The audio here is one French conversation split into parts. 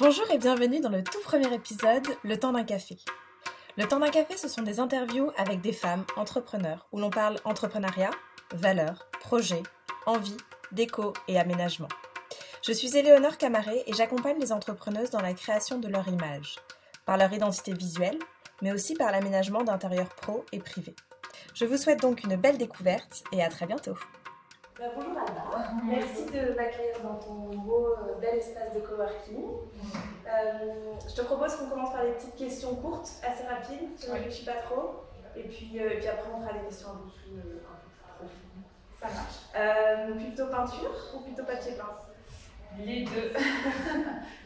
Bonjour et bienvenue dans le tout premier épisode, Le temps d'un café. Le temps d'un café, ce sont des interviews avec des femmes entrepreneurs où l'on parle entrepreneuriat, valeurs, projets, envie, déco et aménagement. Je suis Éléonore Camaré et j'accompagne les entrepreneuses dans la création de leur image, par leur identité visuelle, mais aussi par l'aménagement d'intérieurs pro et privés. Je vous souhaite donc une belle découverte et à très bientôt. Bonjour Alba, merci de m'accueillir dans ton beau, bel espace de coworking. Je te propose qu'on commence par des petites questions courtes, assez rapides, je ne réfléchis pas trop. Et puis après on fera des questions un peu plus profondes. Ça marche. Plutôt peinture ou plutôt papier peint? Les deux.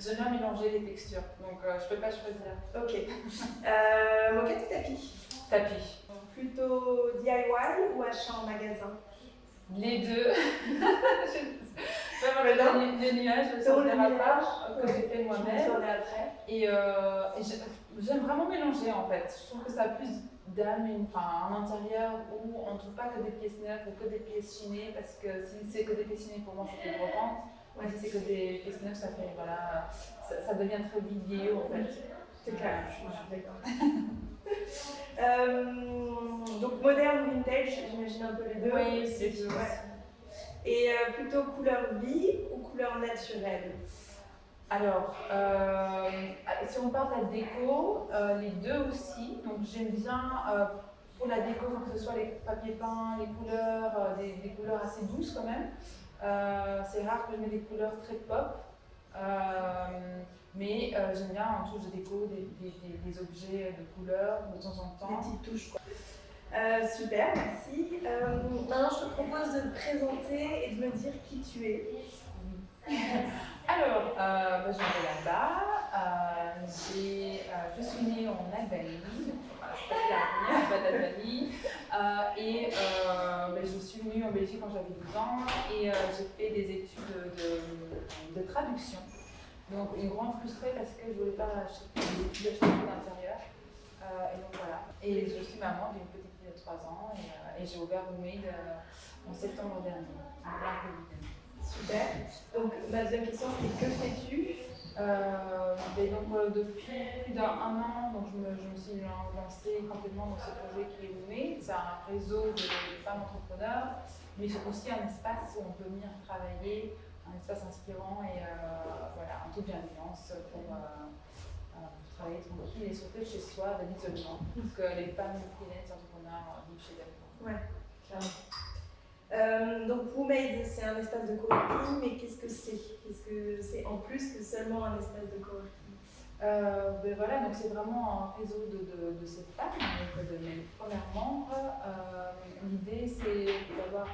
J'aime bien mélanger les textures, donc je peux pas choisir. Ok. Moquette ou tapis? Tapis. Plutôt DIY ou achat en magasin? Les deux. Les nuages, je ne sortirai pas, que j'ai fait moi-même. Et j'aime vraiment mélanger en fait. Je trouve que ça a plus d'âme, un intérieur où on ne trouve pas que des pièces neuves ou que des pièces chinées, parce que si c'est que des pièces chinées, pour moi, ça fait brocante. Ouais, si c'est que des pièces neuves, ça fait, voilà, ça devient très vieillot en fait. C'est clair, je suis d'accord. Donc moderne, vintage, j'imagine un peu les deux. Oui, c'est deux. Ouais. Et plutôt couleur vie ou couleur naturelle? Alors, si on parle de la déco, les deux aussi. Donc j'aime bien pour la déco, que ce soit les papiers peints, les couleurs, des couleurs assez douces quand même. C'est rare que je mette des couleurs très pop. Mais j'aime bien en touche de déco des objets de couleur de temps en temps. Des petites touches quoi. Super, merci. Maintenant je te propose de te présenter et de me dire qui tu es. Alors, je m'appelle Alba, je suis née en Albanie, pas d'Albanie, et je suis venue en Belgique quand j'avais 12 ans et j'ai fait des études de traduction. Donc une grande frustrée parce que je voulais faire des études d'architecture d'intérieur. Et donc voilà. Et je suis maman d'une petite fille de 3 ans et j'ai ouvert Homemade en septembre dernier, en plein Covid. Super. Donc ma deuxième question c'est que fais-tu? Depuis plus d'un an, donc je me suis lancée complètement dans ce projet qui est Homemade. C'est un réseau de femmes entrepreneurs, mais c'est aussi un espace où on peut venir travailler, un espace inspirant et en toute bienveillance pour travailler tranquille et surtout chez soi, de l'isolement, que les femmes freelance entrepreneurs vivent chez elles. Ouais, clairement. Donc Homemade, c'est un espace de coworking, mais qu'est-ce que c'est? Qu'est-ce que c'est en plus que seulement un espace de coworking? Donc c'est vraiment un réseau de ces femmes, de mes premières membres. L'idée c'est d'avoir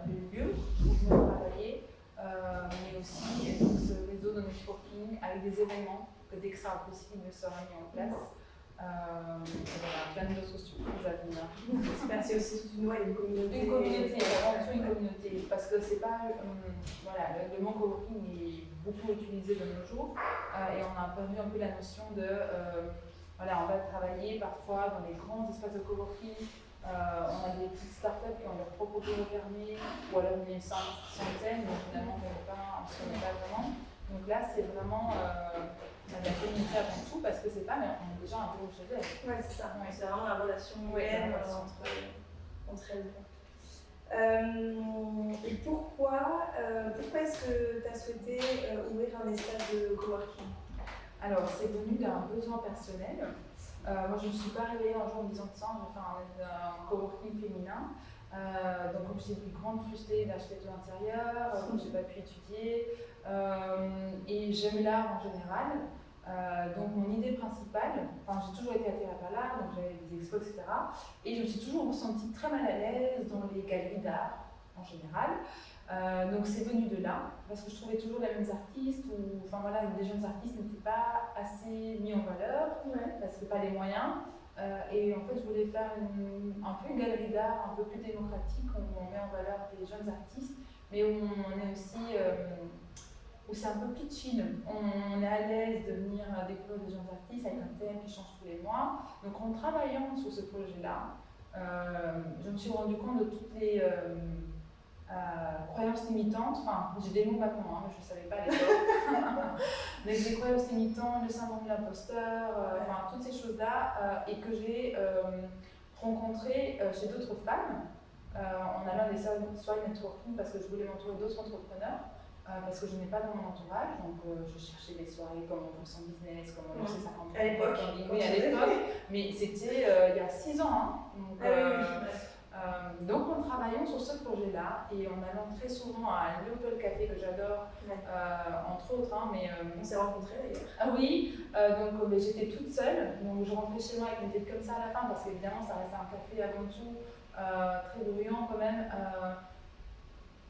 des lieux où venir travailler, mais aussi donc, ce réseau de networking avec des événements que dès que ça possible sera mis en place. Plein d'autres surprises à venir. C'est aussi une communauté. Une communauté, avant tout une communauté, parce que c'est pas. Le mot coworking est beaucoup utilisé de nos jours et on a perdu un peu la notion de. On va travailler parfois dans les grands espaces de coworking. On a des petites startups qui ont leur propre bureau fermé ou alors une centaine, mais finalement on ne se connaît pas vraiment. Donc là, c'est vraiment la communauté avant tout, parce que ces femmes ont déjà un bureau chez elles. Ouais, c'est ça. Ouais, c'est vraiment la relation humaine entre elles. Et pourquoi est-ce que tu as souhaité ouvrir un espace de coworking? Alors, c'est venu d'un besoin personnel. Moi, je ne suis pas réveillée un jour en me disant tiens, je vais faire un coworking féminin. Donc, comme j'étais une grande frustrée d'architecture intérieure, comme je n'ai pas pu étudier, et j'aime l'art en général. Donc mon idée principale, j'ai toujours été attirée par l'art, donc j'avais des expos, etc. Et je me suis toujours ressentie très mal à l'aise dans les galeries d'art en général. Donc c'est venu de là, parce que je trouvais toujours les mêmes artistes, ou les jeunes artistes n'étaient pas assez mis en valeur, parce que pas les moyens. Et en fait je voulais faire un peu une galerie d'art un peu plus démocratique, où on met en valeur des jeunes artistes, mais où on est aussi... où c'est un peu plus chill. On est à l'aise de venir découvrir des jeunes artistes avec un thème qui change tous les mois. Donc en travaillant sur ce projet-là, je me suis rendu compte de toutes les croyances limitantes. J'ai des mots maintenant, mais je ne savais pas à l'époque. les croyances limitantes, le syndrome de l'imposteur, enfin toutes ces choses-là, et que j'ai rencontrées chez d'autres femmes en allant à des soirées networking parce que je voulais m'entourer d'autres entrepreneurs. Parce que je n'ai pas dans mon entourage, donc je cherchais des soirées, comment on fait son business, comment on fait 50 à l'époque. Oui, à l'époque, mais c'était il y a 6 ans. Hein. Donc en travaillant sur ce projet-là et en allant très souvent à Leopold Café que j'adore, entre autres. Hein, mais, on s'est rencontrés d'ailleurs. Ah oui, donc j'étais toute seule, donc je rentrais chez moi avec une tête comme ça à la fin parce qu'évidemment ça restait un café avant tout, très bruyant quand même.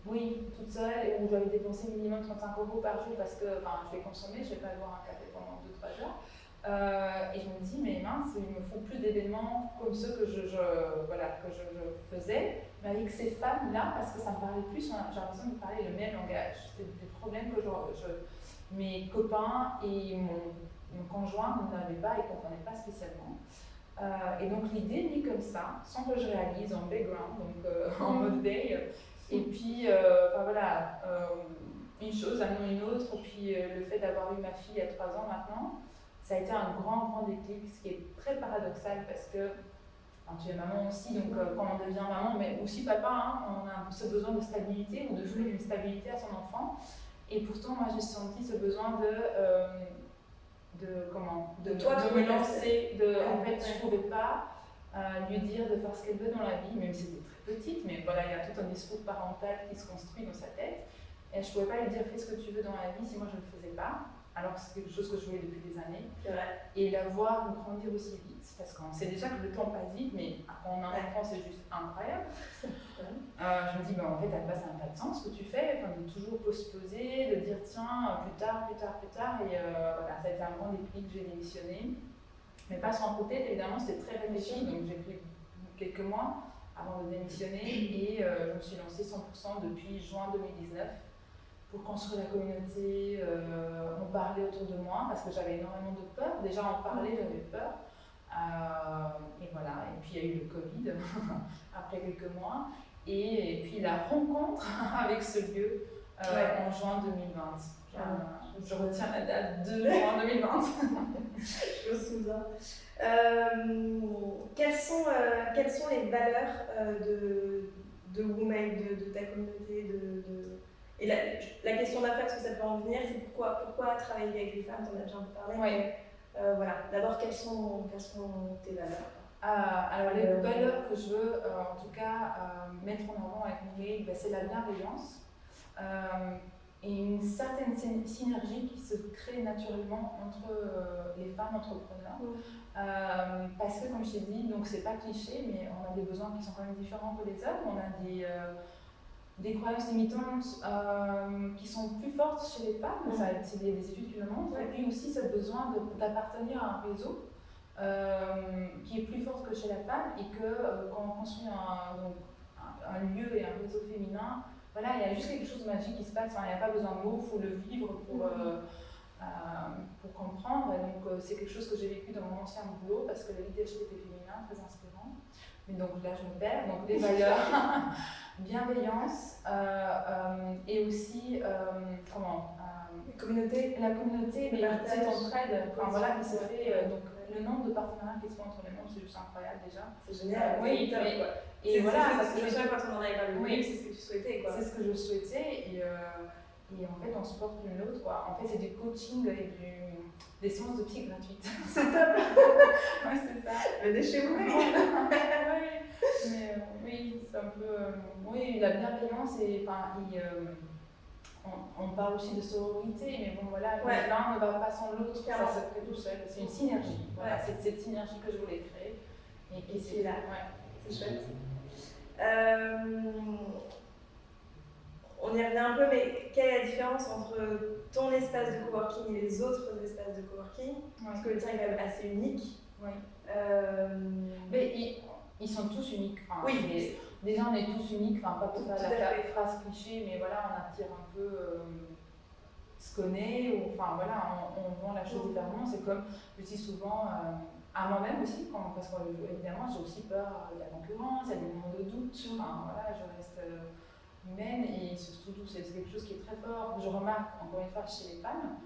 Oui, toute seule, et où j'avais dépensé minimum 35 € par jour parce que je vais consommer, je ne vais pas boire un café pendant 2-3 heures. Et je me dis, mais mince, il me faut plus d'événements comme ceux que je faisais, mais avec ces femmes-là, parce que ça me parlait plus, j'ai l'impression de parler le même langage. C'était des problèmes que mes copains et mon conjoint n'avaient pas et ne comprenaient pas spécialement. Et donc l'idée est née comme ça, sans que je réalise en background, donc en mode veille. Et puis, une chose amenant une autre, puis le fait d'avoir eu ma fille il y a 3 ans maintenant, ça a été un grand déclic, ce qui est très paradoxal parce que tu es maman aussi, donc quand on devient maman, mais aussi papa, hein, on a ce besoin de stabilité ou de jouer une stabilité à son enfant. Et pourtant, moi j'ai senti ce besoin de me lancer, en fait, je ne pouvais pas lui dire de faire ce qu'elle veut dans la vie, même si c'était très petite, mais voilà, il y a tout un discours parental qui se construit dans sa tête. Et je ne pouvais pas lui dire fais ce que tu veux dans la vie si moi je ne le faisais pas, alors que c'est quelque chose que je voulais depuis des années. Et la voir grandir aussi vite, parce qu'on sait déjà que le temps passe vite, mais quand on a un enfant, c'est juste incroyable. Je me dis, en fait, ça n'a pas de sens ce que tu fais, de toujours postposer, de dire tiens, plus tard. Et voilà, ça a été un grand déclic, j'ai démissionné. Mais pas sans côté, évidemment, c'était très réfléchi, donc j'ai pris quelques mois avant de démissionner et je me suis lancée 100% depuis juin 2019 pour construire la communauté, en parler autour de moi parce que j'avais énormément de peur. Déjà en parler, j'avais peur. Et voilà, et puis il y a eu le Covid après quelques mois et puis la rencontre avec ce lieu en juin 2020. Je retiens la date de juin 2020. Je me souviens. Quelles sont les valeurs de Womack, de ta communauté Et la question d'après, parce que ça peut en venir, c'est pourquoi travailler avec des femmes, tu en as déjà un peu parlé. Oui. Voilà. D'abord, quelles sont tes valeurs? Alors les valeurs que je veux en tout cas mettre en avant avec Womack, c'est la bienveillance. Et une certaine synergie qui se crée naturellement entre les femmes entrepreneurs. Parce que, comme je t'ai dit, donc c'est pas cliché, mais on a des besoins qui sont quand même différents que les hommes. On a des croyances limitantes qui sont plus fortes chez les femmes, c'est des études qui le montrent. Et puis aussi ce besoin d'appartenir à un réseau qui est plus fort que chez la femme et que quand on construit un lieu et un réseau féminin, voilà, il y a juste quelque chose de magique qui se passe, il n'y a pas besoin de mots, il faut le vivre pour comprendre. Et donc c'est quelque chose que j'ai vécu dans mon ancien boulot parce que le leadership était féminin, très inspirant. Mais donc là je me perds, donc des valeurs, bienveillance et aussi la communauté, mais cette entraide, voilà, qui se fait. Donc le nombre de partenariats qui se font entre les mondes, c'est juste incroyable déjà. C'est génial. Oui, et voilà, c'est ce que je sais quand on en avait parlé. Oui, c'est ce que tu souhaitais, quoi. C'est ce que je souhaitais et en fait on se porte l'une l'autre, quoi. En fait c'est du coaching et des séances de psy gratuites. C'est top. Ouais, c'est ça. Mais de chez vous. Oui, c'est un peu oui, la bienveillance et on parle aussi de sororité, mais bon voilà, l'un ne va pas sans l'autre, ça se crée tout seul. C'est une synergie. Voilà, c'est cette synergie que je voulais créer et qui est là. C'est chouette. On y revient un peu, mais quelle est la différence entre ton espace de coworking et les autres espaces de coworking? Parce que le tien est quand même assez unique. Mais ils sont tous uniques. Oui. Déjà, on est tous uniques, pas pour faire la phrase cliché, mais voilà, on attire un peu ce qu'on est, ou on vend la chose différemment. C'est comme je dis souvent à moi-même aussi, parce qu'évidemment, j'ai aussi peur de la concurrence, il y a des moments de doute, je reste humaine et surtout, c'est quelque chose qui est très fort. Je remarque, encore une fois, chez les femmes,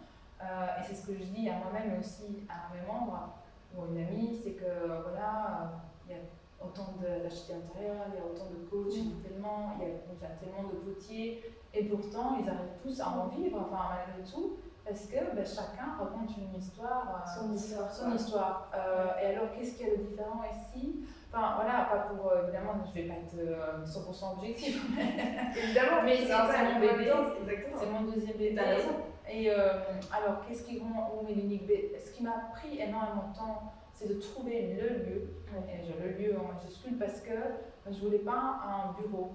Et c'est ce que je dis à moi-même et aussi à mes membres ou une amie, c'est que voilà, il y a autant d'architectes intérieurs, il y a autant de coachs, tellement, il y a tellement de potiers, et pourtant ils arrivent tous à en vivre, enfin malgré tout, parce que chacun raconte une histoire, son histoire. Et alors qu'est-ce qu'il y a de différent ici? Enfin voilà, pas pour, évidemment, je vais pas être 100% objectif, évidemment, mais c'est mon bébé, c'est mon deuxième bébé. Et alors, qu'est-ce qui rend l'unique ce qui m'a pris énormément de temps, c'est de trouver le lieu, et le lieu en majuscule, parce que je voulais pas un bureau.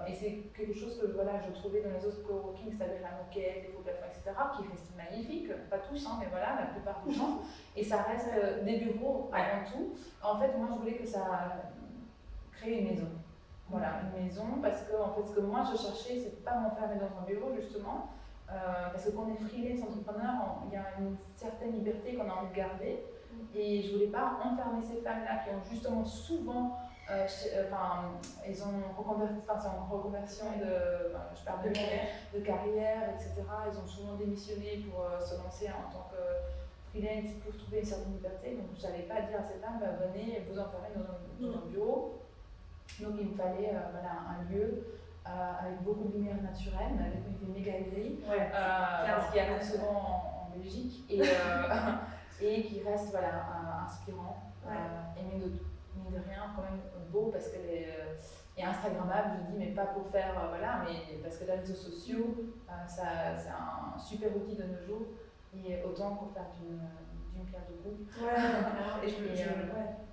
Et c'est quelque chose que voilà, je trouvais dans les autres coworking, c'est-à-dire la moquette, les faux plafonds, etc., qui restent magnifiques, pas tous, hein, mais voilà, la plupart du temps. Et ça reste des bureaux avant tout. En fait, moi, je voulais que ça crée une maison. Voilà, une maison, parce que en fait, ce que moi je cherchais, c'est pas m'enfermer dans un bureau, justement. Parce que quand on est freelance entrepreneur, il y a une certaine liberté qu'on a envie de garder. Et je ne voulais pas enfermer ces femmes-là qui ont justement souvent, elles ont reconverti, c'est en reconversion je parle de carrière, etc. Elles ont souvent démissionné pour se lancer en tant que freelance pour trouver une certaine liberté. Donc je n'allais pas dire à ces femmes, venez vous enfermer dans un bureau. Donc il me fallait un lieu avec beaucoup de lumière naturelle, avec une méga gris, ce qui arrive souvent en Belgique, et qui reste inspirant, et mine de rien quand même beau, parce qu'elle est instagrammable, je dis, mais pas pour faire, mais parce que les réseaux sociaux, c'est un super outil de nos jours, et autant pour faire d'une pierre deux coups.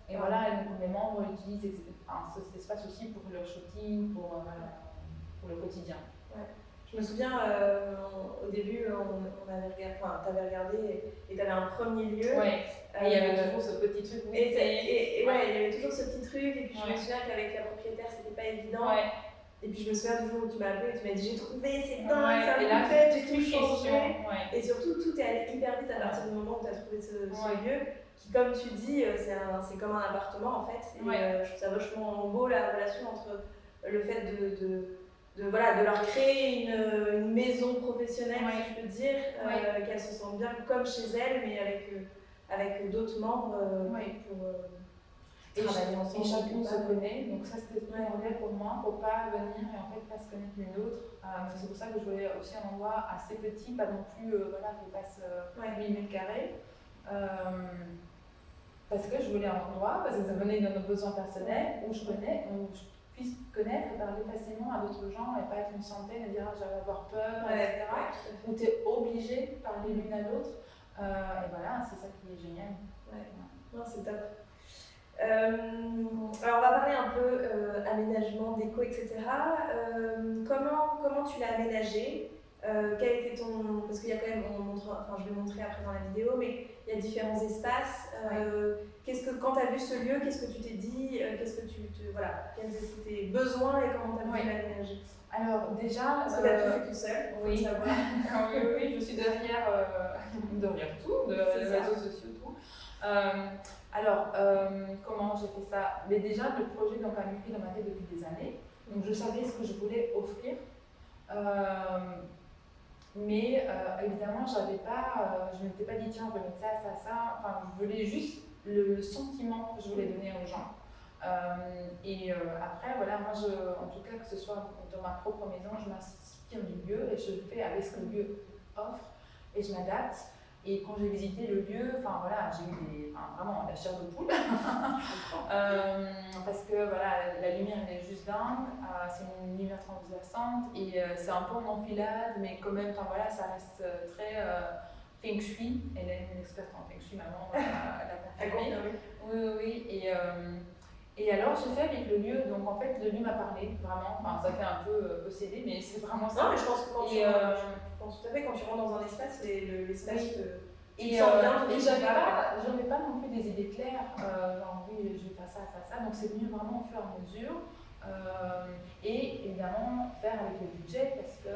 Et voilà, et donc mes membres utilisent cet espace aussi pour leur shooting, pour le quotidien. Ouais. Je me souviens, au début, on avait regardé, t'avais regardé et t'avais un premier lieu. Ouais. Et il y avait toujours ce petit truc. Il y avait toujours ce petit truc, et puis je me souviens qu'avec la propriétaire, c'était pas évident. Ouais. Et puis je me souviens du jour où tu m'as appelé et tu m'as dit j'ai trouvé, c'est dingue, ça me fait, j'ai tout changé. Et surtout, tout est allé hyper vite à partir du moment où tu as trouvé ce lieu, qui, comme tu dis, c'est comme un appartement en fait. Et je trouve ça vachement beau, la relation entre le fait de leur créer une maison professionnelle, si je peux dire, qu'elles se sentent bien comme chez elles, mais avec d'autres membres pour travailler ensemble. Et chacune se connaît, donc ça c'était primordial pour moi, pour pas venir et en fait pas se connaître l'une l'autre. C'est pour ça que je voulais aussi un endroit assez petit, pas non plus qui fasse 8 mètres carrés. Parce que je voulais un endroit, parce que ça venait de nos besoins personnels, où je puisse connaître et parler facilement à d'autres gens et pas être une centaine et dire j'allais avoir peur, etc. Où tu es obligé de parler l'une à l'autre. Et voilà, c'est ça qui est génial. Non, c'est top. Alors on va parler un peu aménagement, déco, etc. Comment tu l'as aménagé? Quel était ton... Parce qu'il y a quand même, je vais montrer après dans la vidéo, mais il y a différents espaces. Quand tu as vu ce lieu, qu'est-ce que tu t'es dit? Quels étaient tes besoins et comment tu as pu l'aménager? Alors déjà... Parce que tu as tout fait tout seul, oui. Oui, je suis derrière tout, de réseaux sociaux, tout. Alors, comment j'ai fait ça? Mais déjà, le projet a mûri dans ma tête depuis des années. Donc, je savais ce que je voulais offrir. Mais évidemment, je ne m'étais pas dit, tiens, je vais mettre ça. Enfin, je voulais juste le sentiment que je voulais donner aux gens. Après, voilà, moi, en tout cas, que ce soit dans ma propre maison, je m'inspire du lieu et je fais avec ce que le lieu offre et je m'adapte. Et quand j'ai visité le lieu, j'ai eu vraiment la chair de poule. Parce que la lumière elle est juste dingue, c'est une lumière transversante et c'est un peu en enfilade, mais quand même, ça reste très feng shui. Elle est une experte en feng shui, maman, elle a confirmé. Oui. Et alors, j'ai fait avec le lieu, donc en fait, le lieu m'a parlé, vraiment. Ça fait un peu possédé, mais c'est vraiment ça. Non, mais je pense que tout à fait, quand tu rentres dans un espace, l'espace et j'avais pas non plus des idées claires, oui, je vais faire ça. Donc c'est venu vraiment au fur et à mesure. Et évidemment, faire avec le budget, parce que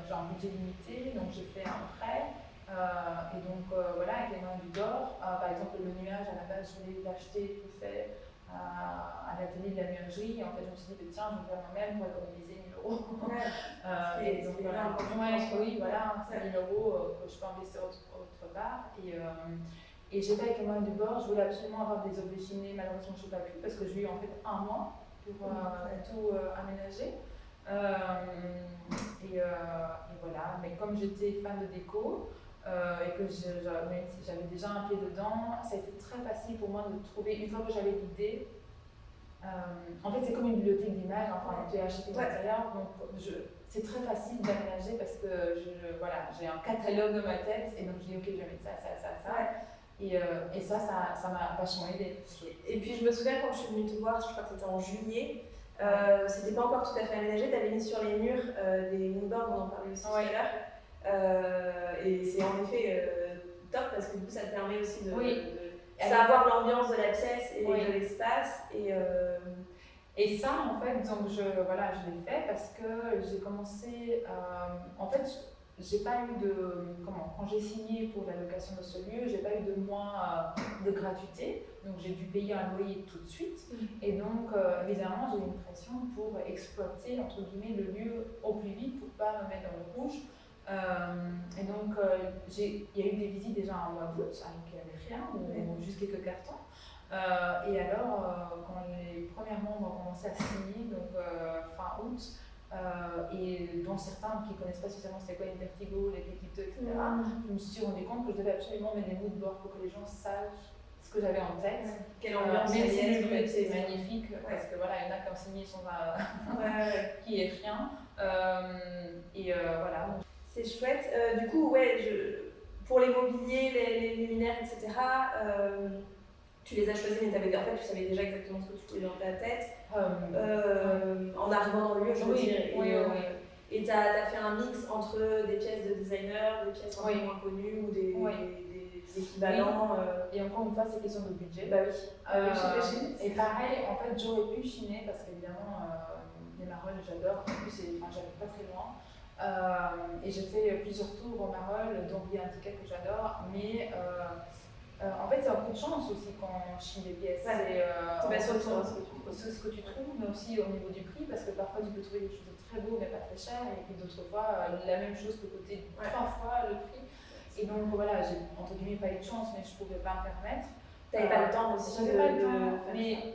j'ai un budget limité, donc j'ai fait un prêt. Et donc avec les mains du d'or, par exemple le nuage à la base je voulais l'acheter tout fait, à l'atelier de la mûrerie. Et en fait, je me suis dit, tiens, je vais le faire moi-même pour économiser 1 000 €. Et donc, oui, voilà, c'est 1 000 € que je peux investir autre part. Et j'ai fait avec les moyens du bord. Je voulais absolument avoir des objets chinés. Malheureusement, je n'ai pas pu parce que j'ai eu en fait 1 mois pour tout aménager. Et voilà, mais comme j'étais fan de déco et que j'avais déjà un pied dedans, ça a été très facile pour moi de trouver, une fois que j'avais l'idée, en fait c'est comme une bibliothèque d'images, tu as acheté l'intérieur, donc c'est très facile d'aménager parce que voilà, j'ai un catalogue dans ma tête et donc je dis ok, je vais mettre ça. Et ça m'a vachement aidé. Et puis je me souviens quand je suis venue te voir, je crois que c'était en juillet, c'était pas encore tout à fait aménagé, tu avais mis sur les murs des moodboards, on en parlait aussi tout à l'heure. Et c'est en effet top parce que du coup ça te permet aussi de savoir l'ambiance de la pièce et de l'espace. Et ça en fait, donc je l'ai fait parce que j'ai commencé, en fait, j'ai pas eu quand j'ai signé pour la location de ce lieu, j'ai pas eu de mois de gratuité, donc j'ai dû payer un loyer tout de suite. Et donc évidemment j'ai eu une pression pour exploiter entre guillemets le lieu au plus vite pour pas me mettre dans le rouge. Et donc il y a eu des visites déjà en mois d'août avec rien ou juste quelques cartons. Et alors quand les premiers membres ont commencé à signer, donc fin août, et dont certains qui ne connaissent pas spécialement c'était quoi une Vertigo, les Petit 2, etc. Je me suis rendu compte que je devais absolument mettre des moodboards pour que les gens sachent ce que j'avais en tête. Quelle ambiance c'est magnifique parce que voilà, il y en a qui ont signé sans qui est rien. Voilà. C'est chouette. Du coup, pour les mobiliers, les luminaires, etc., tu les as choisis, mais en fait, tu savais déjà exactement ce que tu voulais dans ta tête. En arrivant dans le lieu, je veux dire. Et tu as fait un mix entre des pièces de designer, des pièces un peu moins connues ou des équivalents. Et encore une fois, c'est question de budget. Bah oui. Et pareil, en fait, j'aurais pu chiner parce qu'évidemment, les marolles, j'adore. En plus, j'habite pas très loin. Et j'ai fait plusieurs tours au Marolles, donc il y a un ticket que j'adore, mais en fait c'est un coup de chance aussi quand on chine des pièces. C'est ce que tu trouves, mais aussi au niveau du prix, parce que parfois tu peux trouver des choses de très beaux mais pas très chères, et puis d'autres fois la même chose peut coûter 3 fois le prix. Et donc voilà, j'ai entre guillemets pas eu de chance, mais je pouvais pas me permettre. T'avais pas le temps aussi. J'avais pas le temps, mais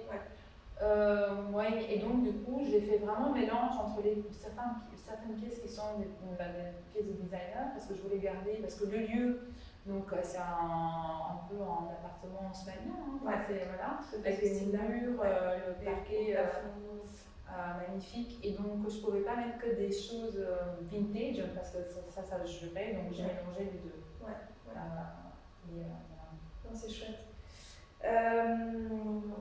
et donc du coup j'ai fait vraiment un mélange entre certaines pièces qui sont des pièces de designer parce que je voulais garder, parce que le lieu, donc c'est un peu un appartement haussmannien, avec les murs, le parquet magnifique, et donc je pouvais pas mettre que des choses vintage parce que ça je jurait, donc j'ai mélangé les deux. Non, c'est chouette.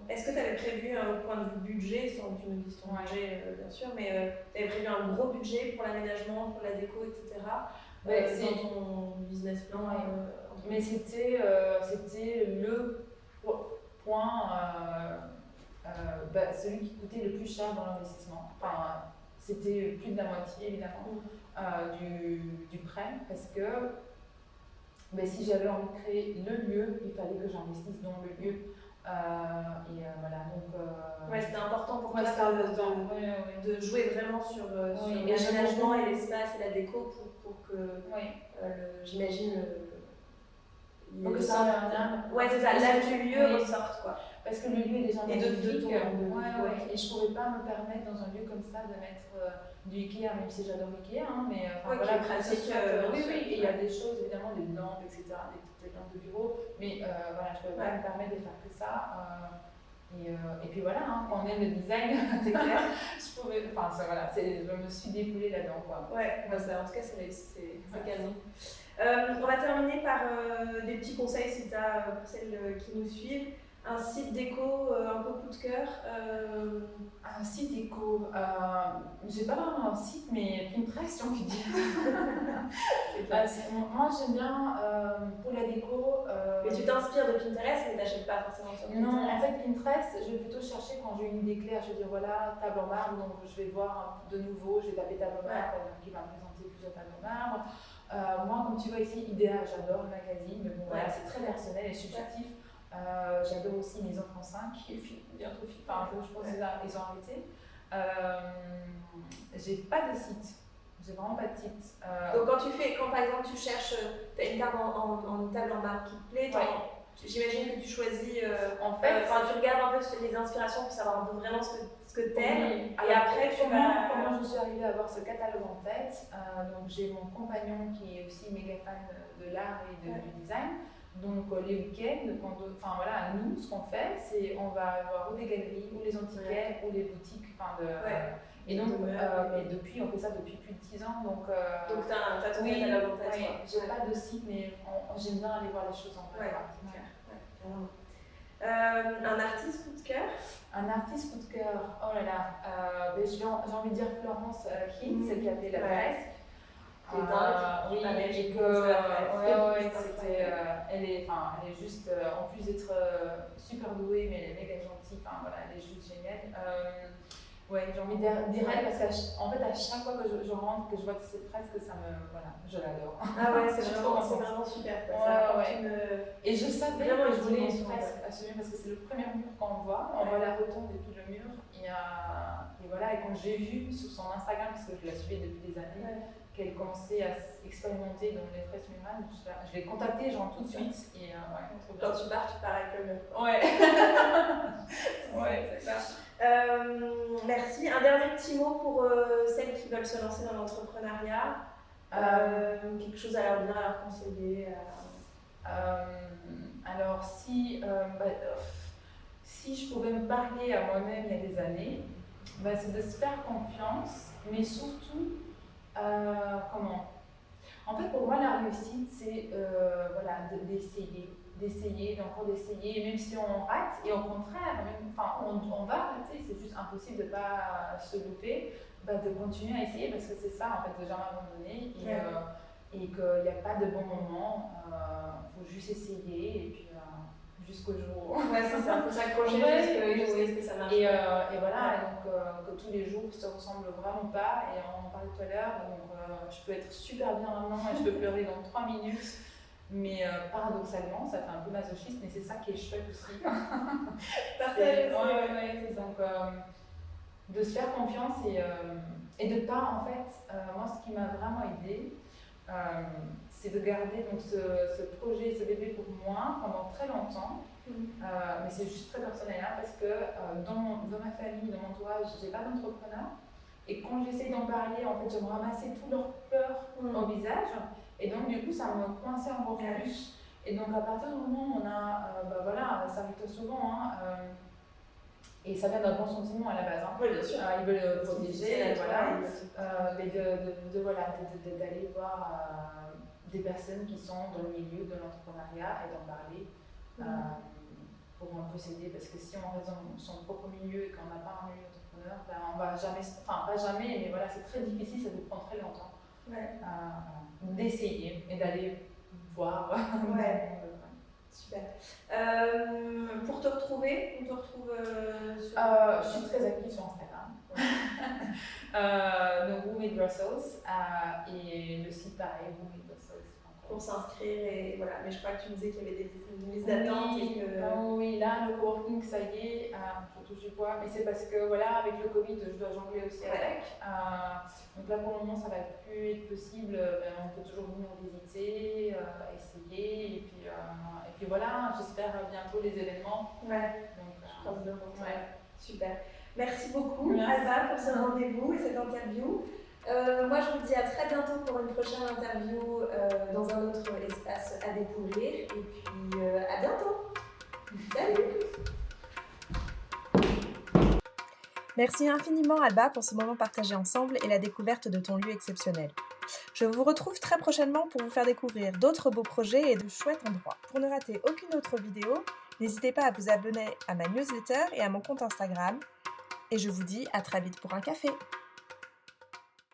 Est-ce que tu avais prévu un point de vue budget, sans que tu me dises ton budget bien sûr, mais tu avais prévu un gros budget pour l'aménagement, pour la déco, etc. Dans ton business plan mais c'était le point, celui qui coûtait le plus cher dans l'investissement. Enfin, c'était plus de la moitié évidemment du prêt, parce que si j'avais envie de créer le lieu, il fallait que j'investisse dans le lieu. Voilà, donc c'était important pour toi de jouer vraiment sur l'aménagement et l'espace et la déco pour que j'imagine que ça ait un âme. C'est ça, l'âme du lieu ressorte quoi. Parce que le lieu est déjà magnifique. Et je pourrais pas me permettre dans un lieu comme ça de mettre du Ikea, même si j'adore Ikea, mais voilà, pratique. Et il y a des choses, évidemment, des lampes, etc., des petites lampes de bureau, mais voilà, je ne pouvais pas me permettre de faire que ça. Et puis voilà, quand on aime le design, c'est clair, je me suis défoulée là-dedans. En tout cas, c'est calme. On va terminer par des petits conseils si tu as, pour celles qui nous suivent. Un site déco un peu coup de cœur. Un site déco, j'ai pas vraiment un site, mais Pinterest, j'ai envie de dire. Moi j'aime bien pour la déco. Mais tu t'inspires de Pinterest, mais t'achètes pas forcément sur Pinterest. Non, en fait Pinterest, je vais plutôt chercher quand j'ai une idée claire. Je vais dire voilà, table en marbre, donc je vais voir de nouveau, je vais taper table en marbre, qui va me présenter plusieurs tables en marbre. Moi, comme tu vois ici, Idéa, j'adore le magazine, mais bon, voilà, c'est très personnel et subjectif. J'adore aussi Maison France 5, qui est bientôt fini. Enfin, je pense qu'ils ont arrêté. J'ai pas de site. J'ai vraiment pas de site. Donc quand par exemple tu cherches, tu as une table une table en marque qui te plaît, j'imagine que tu choisis, tu regardes un peu les inspirations pour savoir un peu vraiment ce que t'aimes. Oui. Et après, comment je suis arrivée à avoir ce catalogue en tête, donc j'ai mon compagnon qui est aussi méga fan de l'art et du design. Donc les week-ends, nous, ce qu'on fait, c'est on va voir ou des galeries, ou les antiquaires, ou les boutiques. Et donc, mais depuis, on fait ça depuis plus de 10 ans. Donc t'as ton catalogue en tête. Oui, j'ai pas de site, mais j'aime bien aller voir les choses en vrai. Un artiste coup de cœur? Un artiste coup de cœur, oh là là, j'ai envie de dire Florence Hitz, qui a fait la presse. Oui, et que elle est juste, en plus d'être super douée, mais elle est méga gentille, elle est juste géniale. J'ai envie de dire elle parce qu'en fait, à chaque fois que je rentre, que je vois cette presse, que ça me. Voilà, je l'adore. Ah ouais, c'est vraiment super. Et je savais que je voulais une fresque absolument parce que c'est le premier mur qu'on voit. On voit la rotonde et tout le mur. Et quand j'ai vu sur son Instagram, parce que je la suivais depuis des années, qu'elle commençait à expérimenter dans les fresques murales, je l'ai contactée tout de suite. Et, quand tu pars avec le mur. Ouais, c'est ça. Merci. Un dernier petit mot pour celles qui veulent se lancer dans l'entrepreneuriat. Quelque chose à leur dire, à leur conseiller. Alors, si je pouvais me parler à moi-même il y a des années, c'est de se faire confiance, mais surtout, En fait, pour moi, la réussite, c'est d'essayer, même si on rate, et au contraire, on va rater, c'est juste impossible de ne pas se louper, de continuer à essayer, parce que c'est ça, en fait, de jamais abandonner, et qu'il n'y a pas de bon moment, il faut juste essayer, et puis jusqu'au jour. C'est ça, il faut s'accrocher jusqu'à ce que ça marche. Et donc que tous les jours ne se ressemblent vraiment pas, et on en parlait tout à l'heure, donc je peux être super bien maintenant et je peux pleurer dans 3 minutes, mais paradoxalement, ça fait un peu masochiste, mais c'est ça qui est chouette aussi. Donc de se faire confiance et de pas, en fait, moi ce qui m'a vraiment aidée, c'est de garder donc, ce projet, ce bébé pour moi pendant très longtemps. Mais c'est juste très personnel, parce que dans ma famille, dans mon entourage, j'ai pas d'entrepreneur. Et quand j'essaie d'en parler, en fait, je me ramassais toutes leurs peurs au visage. Et donc, du coup, ça me coinçait encore plus. Et donc, à partir du moment où on a, ça arrive souvent, et ça vient d'un bon sentiment à la base. Oui, bien sûr. Ils veulent protéger, mais d'aller voir des personnes qui sont dans le milieu de l'entrepreneuriat et d'en parler pour un peu s'aider, parce que si on reste dans son propre milieu et qu'on n'a pas un milieu d'entrepreneur, on va jamais, pas jamais, mais c'est très difficile, ça vous prend très longtemps d'essayer et d'aller voir. Super. Pour te retrouver, on te retrouve je suis très active sur Instagram. Donc Woo Made Brussels, et le site pareil, Woo Made Brussels. Pour s'inscrire, et voilà. Mais je crois que tu me disais qu'il y avait des listes d'attente. Oui, là, le coworking, ça y est, je touche du bois, mais c'est parce que avec le Covid, je dois jongler aussi avec. Donc là, pour le moment, ça va plus être possible. On peut toujours venir visiter, essayer, et puis voilà, j'espère bientôt les événements. Super. Merci beaucoup, Alba, pour ce rendez-vous et cette interview. Moi, je vous dis à très bientôt pour une prochaine interview dans un autre espace à découvrir. Et puis, à bientôt. Salut! Merci infiniment, Alba, pour ce moment partagé ensemble et la découverte de ton lieu exceptionnel. Je vous retrouve très prochainement pour vous faire découvrir d'autres beaux projets et de chouettes endroits. Pour ne rater aucune autre vidéo, n'hésitez pas à vous abonner à ma newsletter et à mon compte Instagram. Et je vous dis à très vite pour un café.